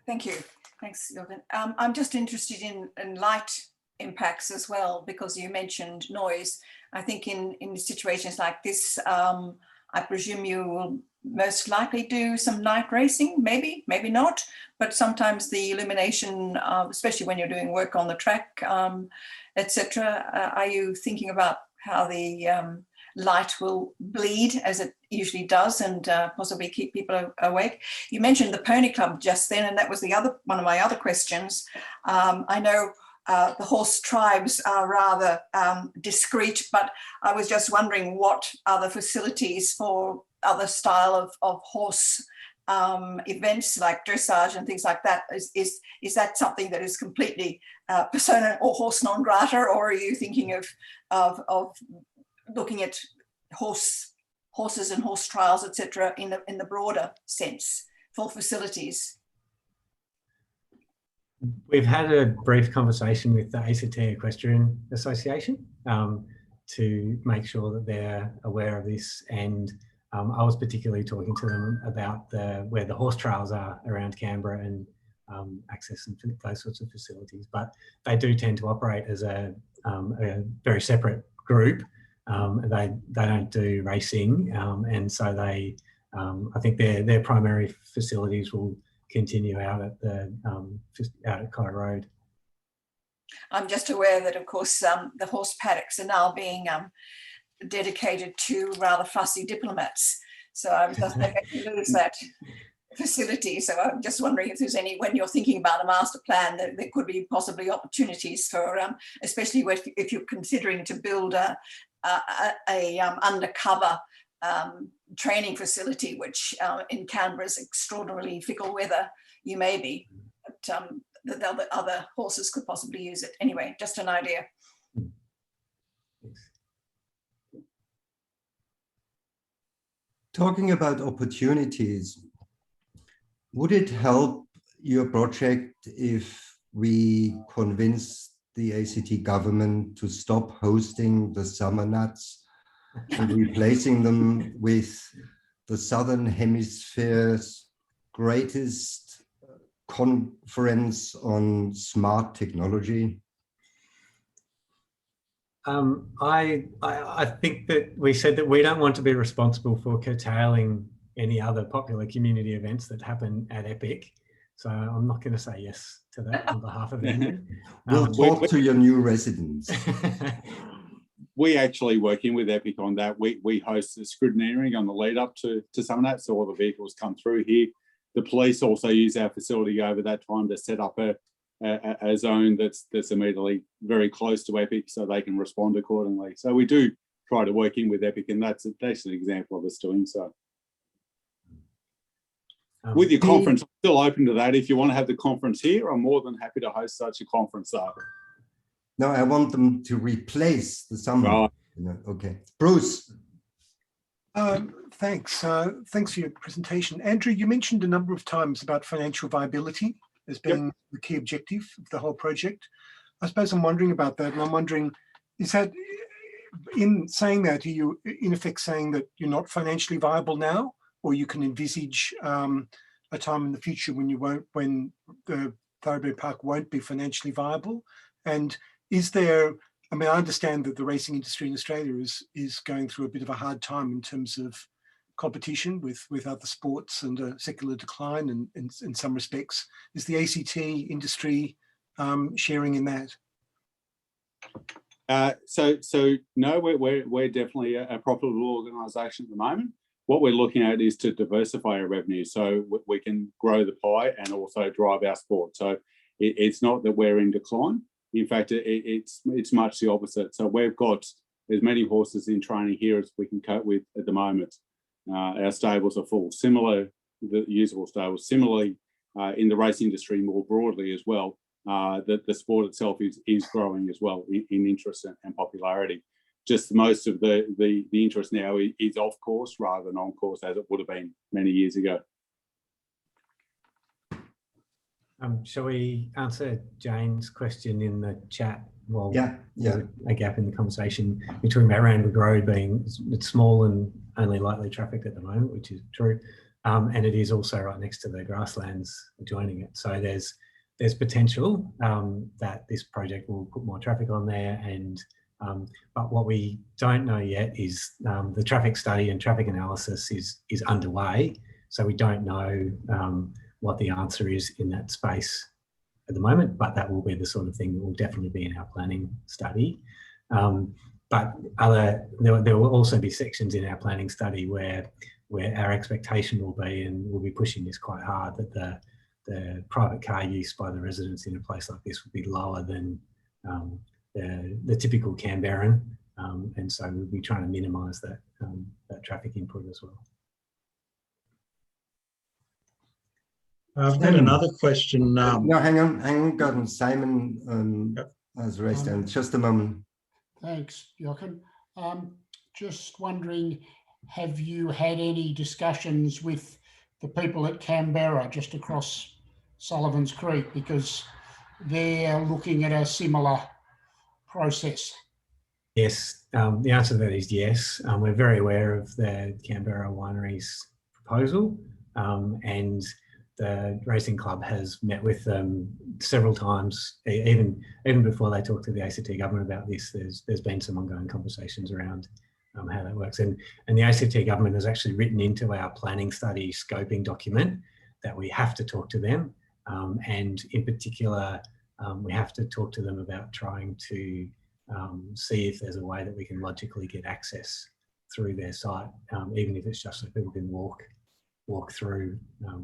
Thank you. Thanks, Jorgen. I'm just interested in light impacts as well, because you mentioned noise. I think in situations like this, I presume you will most likely do some night racing, maybe not, but sometimes the illumination, especially when you're doing work on the track, etc. Are you thinking about how the light will bleed as it usually does and possibly keep people awake? You mentioned the Pony Club just then, and that was one of my other questions. I know the horse tribes are rather discreet, but I was just wondering what other facilities for other style of horse events like dressage and things like that, is that something that is completely persona or horse non grata, or are you thinking of looking at horses and horse trials, etc., in the broader sense for facilities? We've had a brief conversation with the ACT Equestrian Association to make sure that they're aware of this, and I was particularly talking to them about where the horse trails are around Canberra and access and those sorts of facilities. But they do tend to operate as a very separate group. They don't do racing, and so they I think their primary facilities will continue out at Kye Road. I'm just aware that, of course, the horse paddocks are now being dedicated to rather fussy diplomats. So I was just going to lose that facility. So I'm just wondering if there's any, when you're thinking about a master plan, that there could be possibly opportunities for, especially if you're considering to build a undercover training facility, which in Canberra's extraordinarily fickle weather, you may be, but the other horses could possibly use it. Anyway, just an idea. Talking about opportunities, would it help your project if we convince the ACT government to stop hosting the summer nuts and replacing them with the Southern Hemisphere's greatest conference on smart technology? I think that we said that we don't want to be responsible for curtailing any other popular community events that happen at Epic. So I'm not going to say yes to that on behalf of Andrew. We'll talk to your new residents. We actually working with Epic on that. We host the scrutineering on the lead up to some of that, so all the vehicles come through here. The police also use our facility over that time to set up a zone that's immediately very close to Epic, so they can respond accordingly. So we do try to work in with Epic, and that's an example of us doing so. With your conference, I'm still open to that. If you want to have the conference here, I'm more than happy to host such a conference though. No, I want them to replace the summer. Right. Okay. Bruce. Thanks. Thanks for your presentation. Andrew, you mentioned a number of times about financial viability as being the key objective of the whole project. I suppose I'm wondering about that, and I'm wondering, is that, in saying that, are you in effect saying that you're not financially viable now, or you can envisage a time in the future when the Thoroughbred Park won't be financially viable? And is there, I mean, I understand that the racing industry in Australia is going through a bit of a hard time in terms of competition with other sports and a secular decline in some respects. Is the ACT industry sharing in that? So no, we're definitely a profitable organisation at the moment. What we're looking at is to diversify our revenue so we can grow the pie and also drive our sport. So it's not that we're in decline. In fact, it's much the opposite. So we've got as many horses in training here as we can cope with at the moment. Our stables are full. The usable stables. Similarly, in the race industry more broadly as well, the sport itself is growing as well in interest and popularity. Just most of the interest now is off course rather than on course, as it would have been many years ago. Shall we answer Jane's question in the chat? Well, yeah. A gap in the conversation between Randwick Road being it's small and only lightly trafficked at the moment, which is true, and it is also right next to the grasslands adjoining it. So there's potential that this project will put more traffic on there, and but what we don't know yet is the traffic study and traffic analysis is underway, so we don't know what the answer is in that space at the moment, but that will be the sort of thing that will definitely be in our planning study. But there will also be sections in our planning study where our expectation will be, and we'll be pushing this quite hard, that the private car use by the residents in a place like this would be lower than the typical Canberran, and so we'll be trying to minimise that traffic input as well. I've got another question. No, hang on, Gordon. Simon has raised hand. Just a moment. Thanks, Jochen. Just wondering, have you had any discussions with the people at Canberra just across Sullivan's Creek, because they're looking at a similar process? Yes, the answer to that is yes. We're very aware of the Canberra Winery's proposal, and the racing club has met with them several times, even before they talked to the ACT government about this. There's been some ongoing conversations around how that works, and the ACT government has actually written into our planning study scoping document that we have to talk to them, and in particular we have to talk to them about trying to see if there's a way that we can logically get access through their site, even if it's just so people can walk through,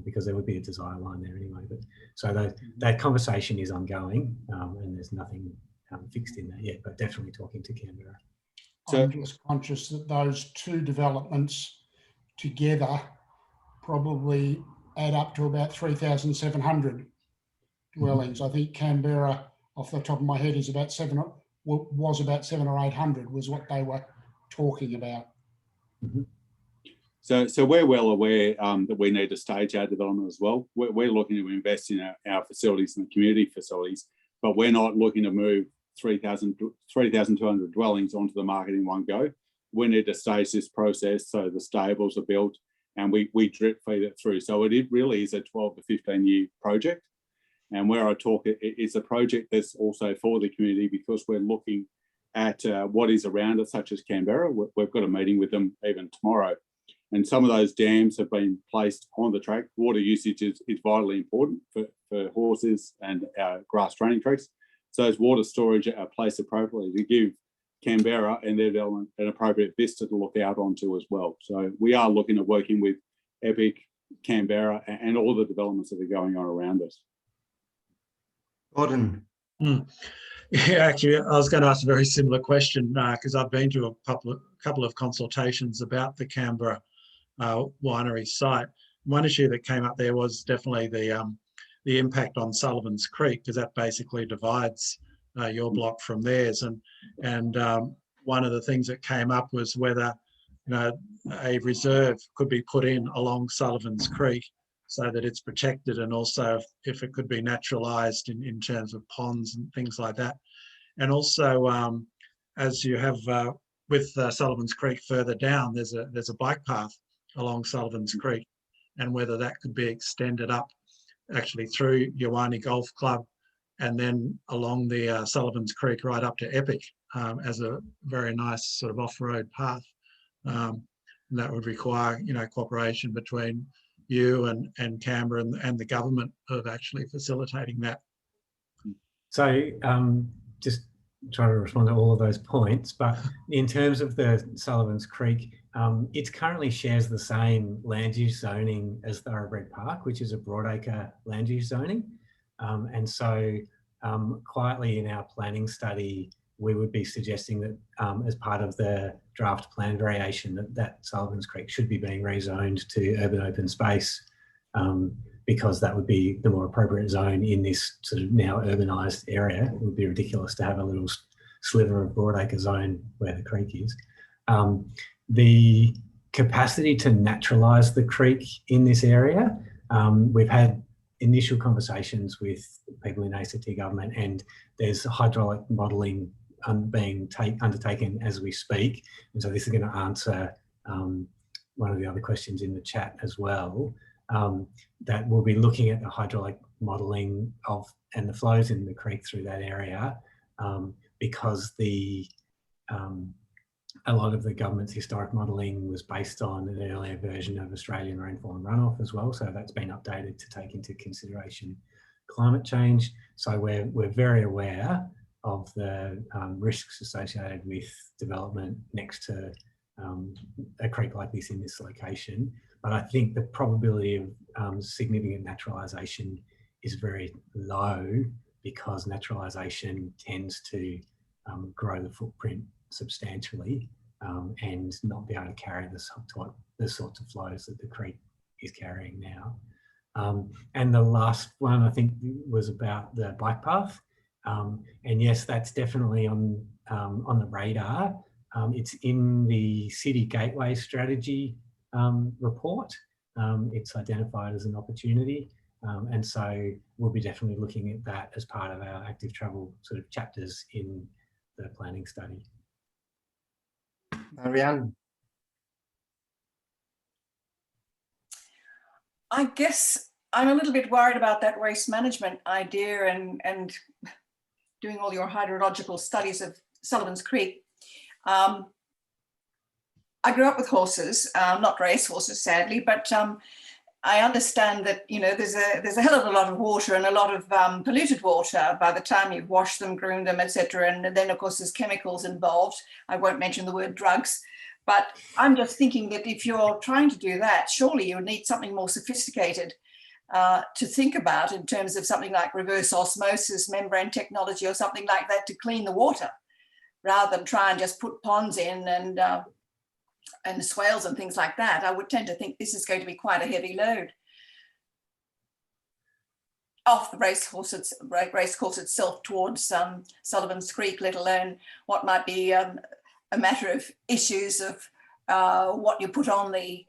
because there would be a desire line there anyway. But so that conversation is ongoing, and there's nothing fixed in that yet, but definitely talking to Canberra. So, I'm just conscious that those two developments together probably add up to about 3,700 dwellings. I think Canberra, off the top of my head, is about was about 700 or 800 was what they were talking about. So we're well aware that we need to stage our development as well. We're looking to invest in our facilities and the community facilities, but we're not looking to move 3,200 dwellings onto the market in one go. We need to stage this process so the stables are built and we drip feed it through. So it really is a 12 to 15 year project. And where I talk, it's a project that's also for the community, because we're looking at what is around us, such as Canberra. We've got a meeting with them even tomorrow. And some of those dams have been placed on the track. Water usage is vitally important for horses and our grass training tracks. So those water storage are placed appropriately to give Canberra and their development an appropriate vista to look out onto as well. So we are looking at working with Epic, Canberra, and all the developments that are going on around us. Gordon. Yeah, actually, I was going to ask a very similar question, because I've been to a couple of consultations about the Canberra winery site. One issue that came up there was definitely the impact on Sullivan's Creek, because that basically divides your block from theirs. And one of the things that came up was whether a reserve could be put in along Sullivan's Creek so that it's protected, and also if it could be naturalised in terms of ponds and things like that. And also, as you have with Sullivan's Creek further down, there's a bike path along Sullivan's Creek, and whether that could be extended up actually through Yawani Golf Club and then along the Sullivan's Creek right up to Epic as a very nice sort of off-road path. And that would require, cooperation between you and Canberra and the government of actually facilitating that. So just trying to respond to all of those points, but in terms of the Sullivan's Creek, it currently shares the same land use zoning as Thoroughbred Park, which is a broadacre land use zoning. And so quietly in our planning study, we would be suggesting that as part of the draft plan variation that Sullivan's Creek should be being rezoned to urban open space, because that would be the more appropriate zone in this sort of now urbanised area. It would be ridiculous to have a little sliver of broadacre zone where the creek is. The capacity to naturalise the creek in this area, we've had initial conversations with people in ACT government, and there's hydraulic modelling being undertaken as we speak. And so this is going to answer one of the other questions in the chat as well, that we'll be looking at the hydraulic modelling of and the flows in the creek through that area, because a lot of the government's historic modelling was based on an earlier version of Australian rainfall and runoff as well. So that's been updated to take into consideration climate change. So we're very aware of the risks associated with development next to a creek like this in this location. But I think the probability of significant naturalisation is very low, because naturalisation tends to grow the footprint substantially and not be able to carry the sorts of flows that the creek is carrying now. And the last one, I think, was about the bike path. And yes, that's definitely on the radar. It's in the City Gateway Strategy report. It's identified as an opportunity. And so we'll be definitely looking at that as part of our active travel sort of chapters in the planning study. Marianne. I guess I'm a little bit worried about that waste management idea and doing all your hydrological studies of Sullivan's Creek. I grew up with horses, not race horses, sadly, but I understand that, you know, there's a hell of a lot of water and a lot of polluted water by the time you wash them, groom them, etc. And then, of course, there's chemicals involved. I won't mention the word drugs, but I'm just thinking that if you're trying to do that, surely you need something more sophisticated to think about in terms of something like reverse osmosis, membrane technology, or something like that to clean the water, rather than try and just put ponds in and swales and things like that. I would tend to think this is going to be quite a heavy load off the racecourse itself towards Sullivan's Creek, let alone what might be a matter of issues of what you put on the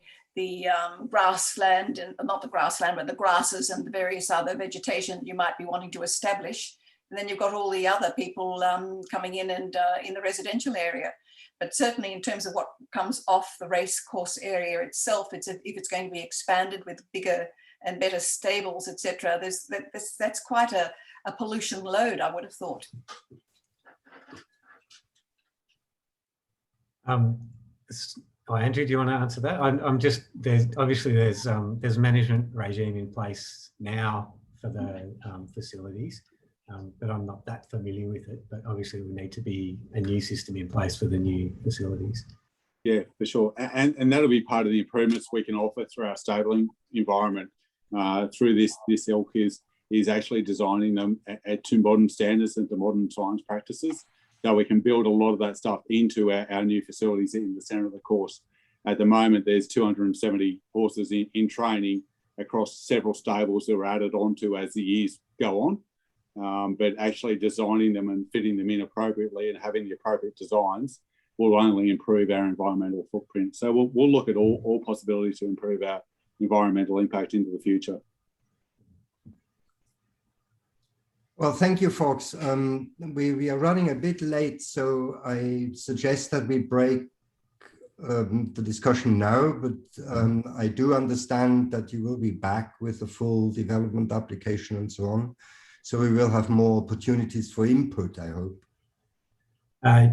grassland, and not the grassland, but the grasses and the various other vegetation you might be wanting to establish. And then you've got all the other people coming in and in the residential area. But certainly in terms of what comes off the racecourse area itself, if it's going to be expanded with bigger and better stables, etc., that's quite a pollution load, I would have thought. Andrew, do you want to answer that? I'm just, there's management regime in place now for the facilities. But I'm not that familiar with it, but obviously we need to be a new system in place for the new facilities. Yeah, for sure. And that'll be part of the improvements we can offer through our stabling environment. Through this ilk is actually designing them to modern standards and to modern science practices. So we can build a lot of that stuff into our new facilities in the centre of the course. At the moment, there's 270 horses in training across several stables that are added onto as the years go on. But actually designing them and fitting them in appropriately and having the appropriate designs will only improve our environmental footprint. So we'll look at all possibilities to improve our environmental impact into the future. Well, thank you, folks. We are running a bit late, so I suggest that we break the discussion now, but I do understand that you will be back with a full development application and so on. So we will have more opportunities for input, I hope.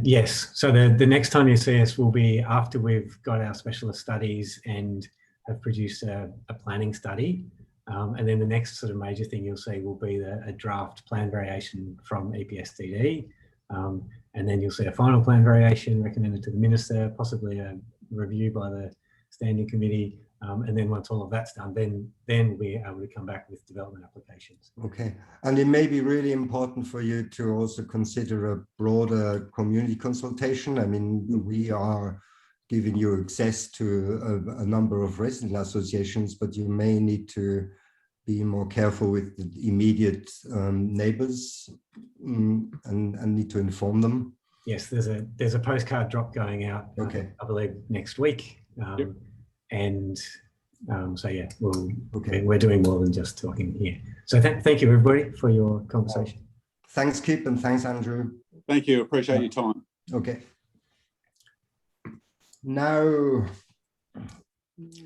Yes. So the next time you see us will be after we've got our specialist studies and have produced a planning study. And then the next sort of major thing you'll see will be a draft plan variation from EPSDD. And then you'll see a final plan variation recommended to the Minister, possibly a review by the Standing Committee. And then once all of that's done, then we'll be able to come back with development applications. Okay, and it may be really important for you to also consider a broader community consultation. I mean, we are giving you access to a number of resident associations, but you may need to be more careful with the immediate neighbours and need to inform them. Yes, there's a postcard drop going out. Okay, I believe next week. Yep. And so yeah, we're doing more than just talking here. So thank you everybody for your conversation. Thanks, Kip, and thanks, Andrew. Thank you. Appreciate your time. Okay. Now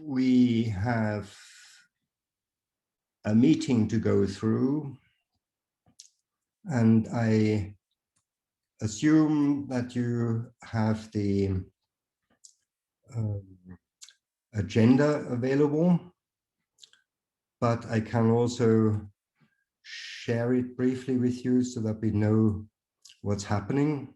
we have a meeting to go through, and I assume that you have the agenda available, but I can also share it briefly with you so that we know what's happening.